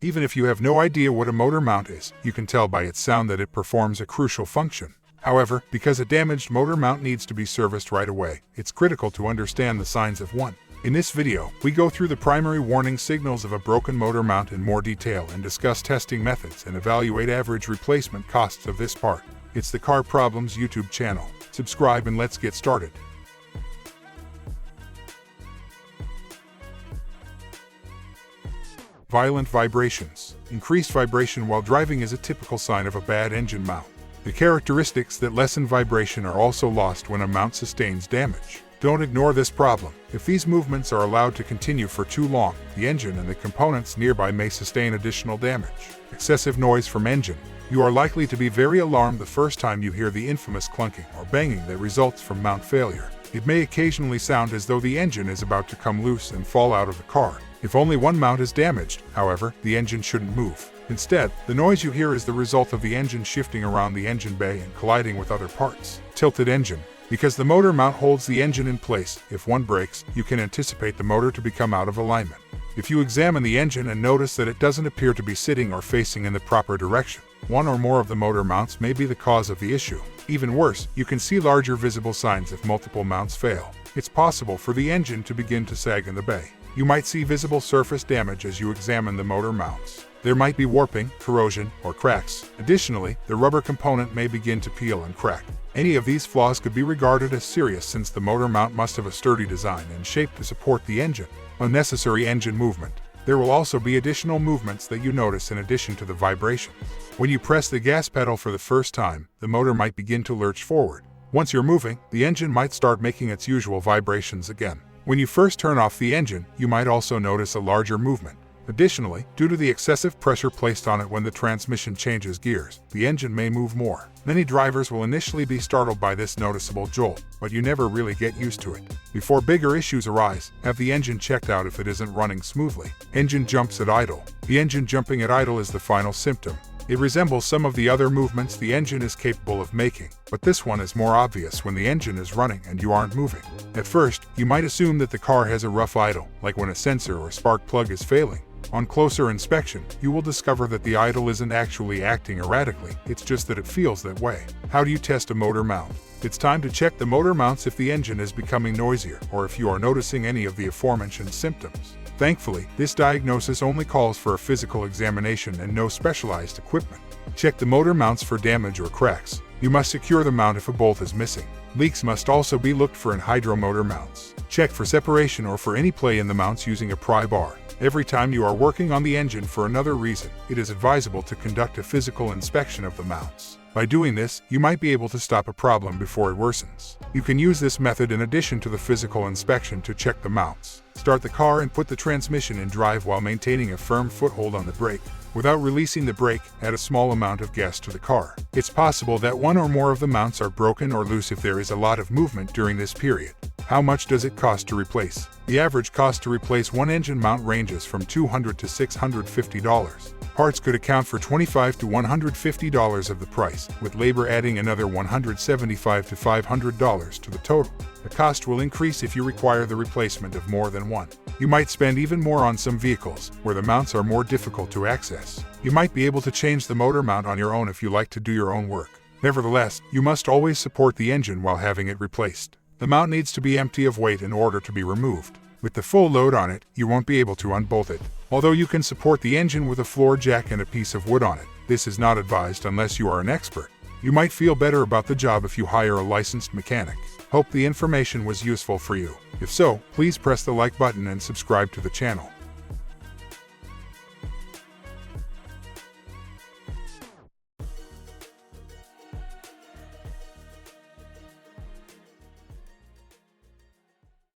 Even if you have no idea what a motor mount is, you can tell by its sound that it performs a crucial function. However, because a damaged motor mount needs to be serviced right away, it's critical to understand the signs of one. In this video, we go through the primary warning signals of a broken motor mount in more detail and discuss testing methods and evaluate average replacement costs of this part. It's the Car Problems YouTube channel. Subscribe and let's get started. Violent vibrations. Increased vibration while driving is a typical sign of a bad engine mount. The characteristics that lessen vibration are also lost when a mount sustains damage. Don't ignore this problem. If these movements are allowed to continue for too long, the engine and the components nearby may sustain additional damage. Excessive noise from engine. You are likely to be very alarmed the first time you hear the infamous clunking or banging that results from mount failure. It may occasionally sound as though the engine is about to come loose and fall out of the car. If only one mount is damaged, however, the engine shouldn't move. Instead, the noise you hear is the result of the engine shifting around the engine bay and colliding with other parts. Tilted engine. Because the motor mount holds the engine in place, if one breaks, you can anticipate the motor to become out of alignment. If you examine the engine and notice that it doesn't appear to be sitting or facing in the proper direction, one or more of the motor mounts may be the cause of the issue. Even worse, you can see larger visible signs if multiple mounts fail. It's possible for the engine to begin to sag in the bay. You might see visible surface damage as you examine the motor mounts. There might be warping, corrosion, or cracks. Additionally, the rubber component may begin to peel and crack. Any of these flaws could be regarded as serious since the motor mount must have a sturdy design and shape to support the engine. Unnecessary engine movement. There will also be additional movements that you notice in addition to the vibrations. When you press the gas pedal for the first time, the motor might begin to lurch forward. Once you're moving, the engine might start making its usual vibrations again. When you first turn off the engine, you might also notice a larger movement. Additionally, due to the excessive pressure placed on it when the transmission changes gears, the engine may move more. Many drivers will initially be startled by this noticeable jolt, but you never really get used to it. Before bigger issues arise, have the engine checked out if it isn't running smoothly. Engine jumps at idle. The engine jumping at idle is the final symptom. It resembles some of the other movements the engine is capable of making, but this one is more obvious when the engine is running and you aren't moving. At first, you might assume that the car has a rough idle, like when a sensor or spark plug is failing. On closer inspection, you will discover that the idle isn't actually acting erratically, it's just that it feels that way. How do you test a motor mount? It's time to check the motor mounts if the engine is becoming noisier or if you are noticing any of the aforementioned symptoms. Thankfully, this diagnosis only calls for a physical examination and no specialized equipment. Check the motor mounts for damage or cracks. You must secure the mount if a bolt is missing. Leaks must also be looked for in hydromotor mounts. Check for separation or for any play in the mounts using a pry bar. Every time you are working on the engine for another reason, it is advisable to conduct a physical inspection of the mounts. By doing this, you might be able to stop a problem before it worsens. You can use this method in addition to the physical inspection to check the mounts. Start the car and put the transmission in drive while maintaining a firm foothold on the brake. Without releasing the brake, add a small amount of gas to the car. It's possible that one or more of the mounts are broken or loose if there is a lot of movement during this period. How much does it cost to replace? The average cost to replace one engine mount ranges from $200 to $650. Parts could account for $25 to $150 of the price, with labor adding another $175 to $500 to the total. The cost will increase if you require the replacement of more than one. You might spend even more on some vehicles, where the mounts are more difficult to access. You might be able to change the motor mount on your own if you like to do your own work. Nevertheless, you must always support the engine while having it replaced. The mount needs to be empty of weight in order to be removed. With the full load on it, you won't be able to unbolt it. Although you can support the engine with a floor jack and a piece of wood on it, this is not advised unless you are an expert. You might feel better about the job if you hire a licensed mechanic. Hope the information was useful for you. If so, please press the like button and subscribe to the channel.